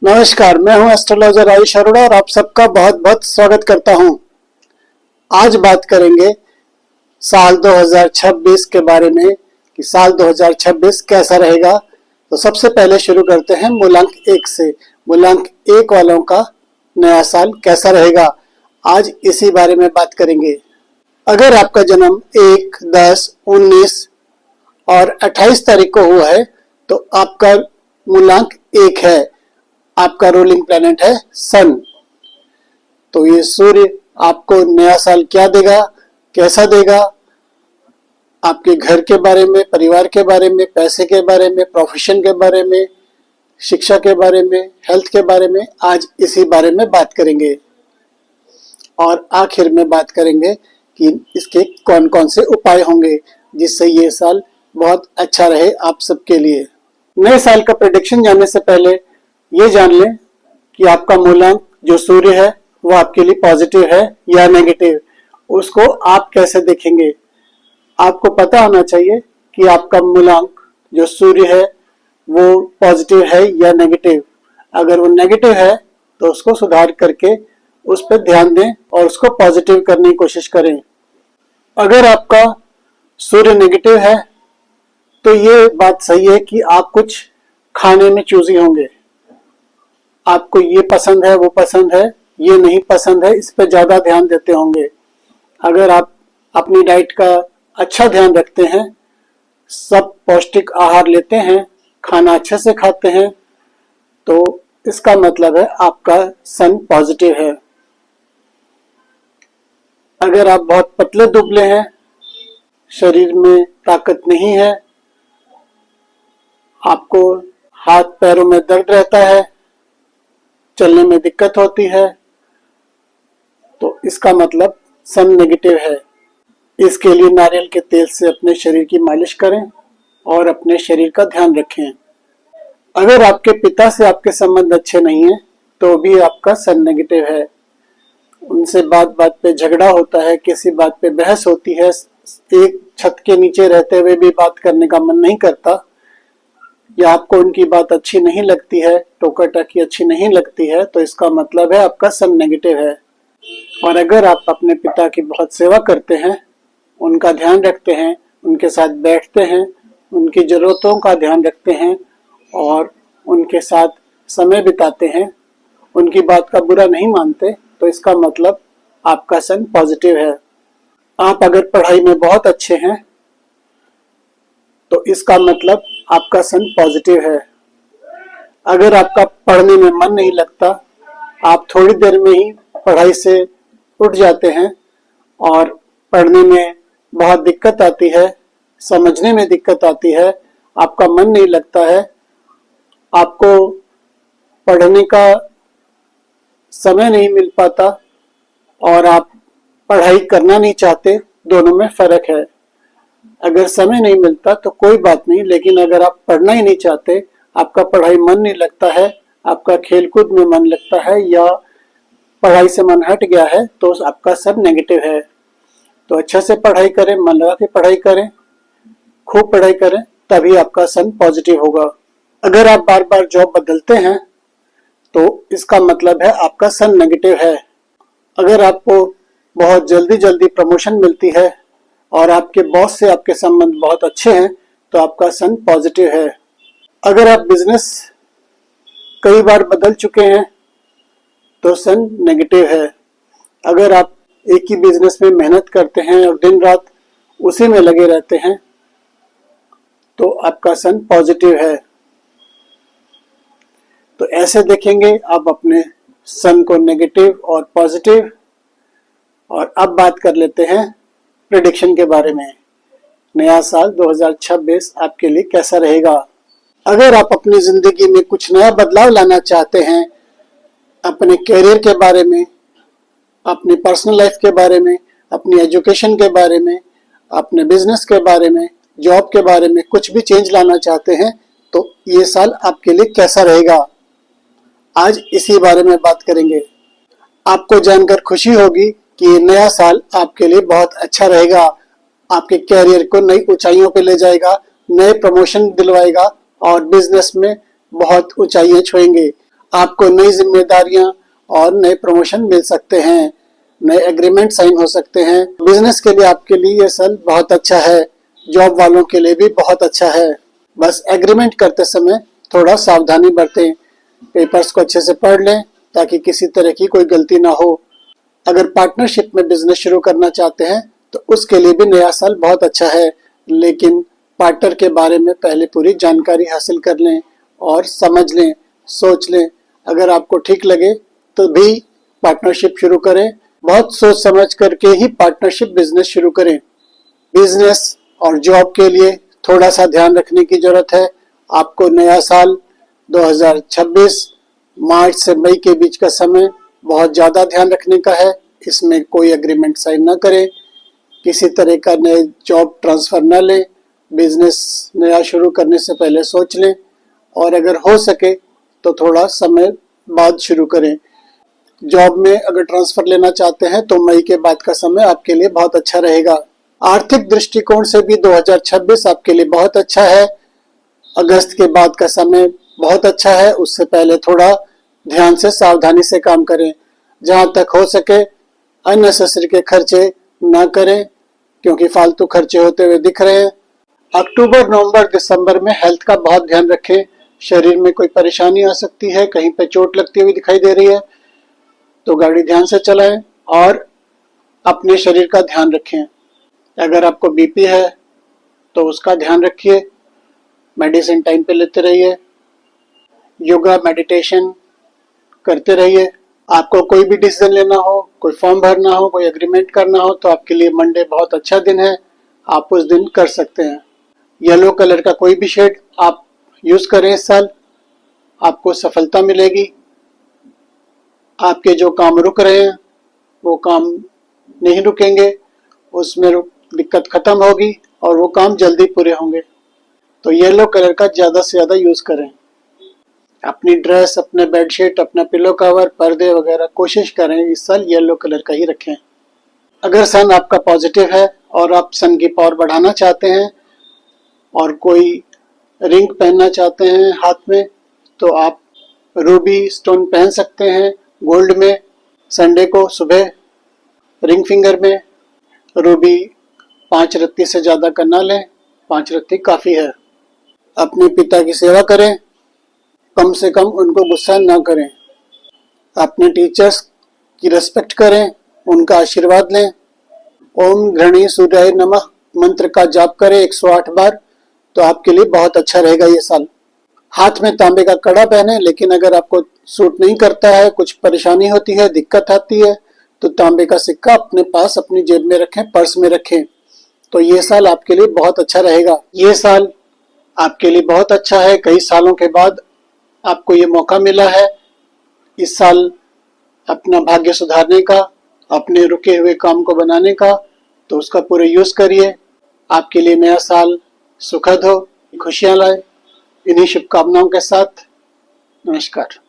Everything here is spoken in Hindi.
नमस्कार, मैं हूं एस्ट्रोलॉजर आयुष अरोड़ा और आप सबका बहुत बहुत स्वागत करता हूं। आज बात करेंगे साल 2026 के बारे में कि साल 2026 कैसा रहेगा। तो सबसे पहले शुरू करते हैं मूलांक 1 से। मूलांक 1 वालों का नया साल कैसा रहेगा, आज इसी बारे में बात करेंगे। अगर आपका जन्म 1, 10, 19 और 28 तारीख को हुआ है तो आपका मूलांक 1 है। आपका रूलिंग प्लैनेट है सन। तो ये सूर्य आपको नया साल क्या देगा, कैसा देगा, आपके घर के बारे में, परिवार के बारे में, पैसे के बारे में, प्रोफेशन के बारे में, शिक्षा के बारे में, हेल्थ के बारे में, आज इसी बारे में बात करेंगे। और आखिर में बात करेंगे कि इसके कौन कौन से उपाय होंगे जिससे ये साल बहुत अच्छा रहे आप सबके लिए। नए साल का प्रेडिक्शन जानने से पहले ये जान लें कि आपका मूलांक जो सूर्य है वो आपके लिए पॉजिटिव है या नेगेटिव, उसको आप कैसे देखेंगे। आपको पता होना चाहिए कि आपका मूलांक जो सूर्य है वो पॉजिटिव है या नेगेटिव। अगर वो नेगेटिव है तो उसको सुधार करके उस पर ध्यान दें और उसको पॉजिटिव करने की कोशिश करें। अगर आपका सूर्य नेगेटिव है तो ये बात सही है कि आप कुछ खाने में चूजी होंगे। आपको ये पसंद है, वो पसंद है, ये नहीं पसंद है, इस पर ज़्यादा ध्यान देते होंगे। अगर आप अपनी डाइट का अच्छा ध्यान रखते हैं, सब पौष्टिक आहार लेते हैं, खाना अच्छे से खाते हैं, तो इसका मतलब है आपका सन पॉजिटिव है। अगर आप बहुत पतले दुबले हैं, शरीर में ताकत नहीं है, आपको हाथ पैरों में दर्द रहता है, चलने में दिक्कत होती है, तो इसका मतलब सन नेगेटिव है। इसके लिए नारियल के तेल से अपने शरीर की मालिश करें और अपने शरीर का ध्यान रखें। अगर आपके पिता से आपके संबंध अच्छे नहीं हैं तो भी आपका सन नेगेटिव है। उनसे बात बात पे झगड़ा होता है, किसी बात पे बहस होती है, एक छत के नीचे रहते हुए भी बात करने का मन नहीं करता, या आपको उनकी बात अच्छी नहीं लगती है, टोका टाकी अच्छी नहीं लगती है, तो इसका मतलब है आपका सन नेगेटिव है। और अगर आप अपने पिता की बहुत सेवा करते हैं, उनका ध्यान रखते हैं, उनके साथ बैठते हैं, उनकी ज़रूरतों का ध्यान रखते हैं और उनके साथ समय बिताते हैं, उनकी बात का बुरा नहीं मानते, तो इसका मतलब आपका सन पॉजिटिव है। आप अगर पढ़ाई में बहुत अच्छे हैं तो इसका मतलब आपका सन पॉजिटिव है। अगर आपका पढ़ने में मन नहीं लगता, आप थोड़ी देर में ही पढ़ाई से उठ जाते हैं और पढ़ने में बहुत दिक्कत आती है, समझने में दिक्कत आती है, आपका मन नहीं लगता है, आपको पढ़ने का समय नहीं मिल पाता और आप पढ़ाई करना नहीं चाहते, दोनों में फ़र्क है। अगर समय नहीं मिलता तो कोई बात नहीं, लेकिन अगर आप पढ़ना ही नहीं चाहते, आपका पढ़ाई मन नहीं लगता है, आपका खेलकूद में मन लगता है या पढ़ाई से मन हट गया है, तो आपका सन नेगेटिव है। तो अच्छे से पढ़ाई करें, मन लगा के पढ़ाई करें, खूब पढ़ाई करें, तभी आपका सन पॉजिटिव होगा। अगर आप बार बार जॉब बदलते हैं तो इसका मतलब है आपका सन नेगेटिव है। अगर आपको बहुत जल्दी जल्दी प्रमोशन मिलती है और आपके बॉस से आपके संबंध बहुत अच्छे हैं तो आपका सन पॉजिटिव है। अगर आप बिजनेस कई बार बदल चुके हैं तो सन नेगेटिव है। अगर आप एक ही बिजनेस में मेहनत करते हैं और दिन रात उसी में लगे रहते हैं तो आपका सन पॉजिटिव है। तो ऐसे देखेंगे आप अपने सन को, नेगेटिव और पॉजिटिव। और अब बात कर लेते हैं प्रेडिक्शन के बारे में। नया साल 2026 आपके लिए कैसा रहेगा। अगर आप अपनी जिंदगी में कुछ नया बदलाव लाना चाहते हैं, अपने करियर के बारे में, अपनी पर्सनल लाइफ के बारे में, अपनी एजुकेशन के बारे में, अपने बिजनेस के बारे में, जॉब के बारे में कुछ भी चेंज लाना चाहते हैं तो ये साल आपके लिए कैसा रहेगा, आज इसी बारे में बात करेंगे। आपको जानकर खुशी होगी कि ये नया साल आपके लिए बहुत अच्छा रहेगा। आपके कैरियर को नई ऊंचाइयों पे ले जाएगा, नए प्रमोशन दिलवाएगा और बिजनेस में बहुत ऊंचाइयां छुएंगे। आपको नई जिम्मेदारियां और नए प्रमोशन मिल सकते हैं, नए एग्रीमेंट साइन हो सकते हैं। बिजनेस के लिए आपके लिए ये साल बहुत अच्छा है, जॉब वालों के लिए भी बहुत अच्छा है। बस एग्रीमेंट करते समय थोड़ा सावधानी बरतें, पेपर्स को अच्छे से पढ़ लें ताकि किसी तरह की कोई गलती ना हो। अगर पार्टनरशिप में बिजनेस शुरू करना चाहते हैं तो उसके लिए भी नया साल बहुत अच्छा है, लेकिन पार्टनर के बारे में पहले पूरी जानकारी हासिल कर लें और समझ लें, सोच लें। अगर आपको ठीक लगे तो भी पार्टनरशिप शुरू करें। बहुत सोच समझ करके ही पार्टनरशिप बिजनेस शुरू करें। बिजनेस और जॉब के लिए थोड़ा सा ध्यान रखने की जरूरत है। आपको नया साल 2026 मार्च से मई के बीच का समय बहुत ज़्यादा ध्यान रखने का है। इसमें कोई एग्रीमेंट साइन ना करें, किसी तरह का नए जॉब ट्रांसफ़र ना लें, बिजनेस नया शुरू करने से पहले सोच लें और अगर हो सके तो थोड़ा समय बाद शुरू करें। जॉब में अगर ट्रांसफ़र लेना चाहते हैं तो मई के बाद का समय आपके लिए बहुत अच्छा रहेगा। आर्थिक दृष्टिकोण से भी 2026 आपके लिए बहुत अच्छा है। अगस्त के बाद का समय बहुत अच्छा है, उससे पहले थोड़ा ध्यान से सावधानी से काम करें। जहां तक हो सके अननेसेसरी के खर्चे ना करें, क्योंकि फालतू खर्चे होते हुए दिख रहे हैं। अक्टूबर, नवंबर, दिसंबर में हेल्थ का बहुत ध्यान रखें। शरीर में कोई परेशानी आ सकती है, कहीं पे चोट लगती हुई दिखाई दे रही है तो गाड़ी ध्यान से चलाएं और अपने शरीर का ध्यान रखें। अगर आपको बीपी है तो उसका ध्यान रखिए, मेडिसिन टाइम पे लेते रहिए, योगा मेडिटेशन करते रहिए। आपको कोई भी डिसीजन लेना हो, कोई फॉर्म भरना हो, कोई एग्रीमेंट करना हो तो आपके लिए मंडे बहुत अच्छा दिन है, आप उस दिन कर सकते हैं। येलो कलर का कोई भी शेड आप यूज करें इस साल, आपको सफलता मिलेगी। आपके जो काम रुक रहे हैं वो काम नहीं रुकेंगे, उसमें दिक्कत खत्म होगी और वो काम जल्दी पूरे होंगे। तो येलो कलर का ज़्यादा से ज़्यादा यूज़ करें। अपनी ड्रेस, अपने बेडशीट, अपना पिलो कवर, पर्दे वगैरह कोशिश करें इस साल येलो कलर का ही रखें। अगर सन आपका पॉजिटिव है और आप सन की पावर बढ़ाना चाहते हैं और कोई रिंग पहनना चाहते हैं हाथ में तो आप रूबी स्टोन पहन सकते हैं गोल्ड में। संडे को सुबह रिंग फिंगर में रूबी 5 रत्ती से ज़्यादा का ना लें, 5 रत्ती काफ़ी है। अपने पिता की सेवा करें, कम से कम उनको गुस्सा ना करें। अपने टीचर्स की रिस्पेक्ट करें, उनका आशीर्वाद लें। ओम घृणी सूर्याय नमः मंत्र का जाप करें 108 बार, तो आपके लिए बहुत अच्छा रहेगा ये साल। हाथ में तांबे का कड़ा पहने, लेकिन अगर आपको सूट नहीं करता है, कुछ परेशानी होती है, दिक्कत आती है तो तांबे का सिक्का अपने पास अपनी जेब में रखें, पर्स में रखें, तो ये साल आपके लिए बहुत अच्छा रहेगा। ये साल आपके लिए बहुत अच्छा है। कई सालों के बाद आपको ये मौका मिला है इस साल अपना भाग्य सुधारने का, अपने रुके हुए काम को बनाने का, तो उसका पूरे यूज करिए। आपके लिए नया साल सुखद हो, खुशियां लाए। इन्हीं शुभकामनाओं के साथ नमस्कार।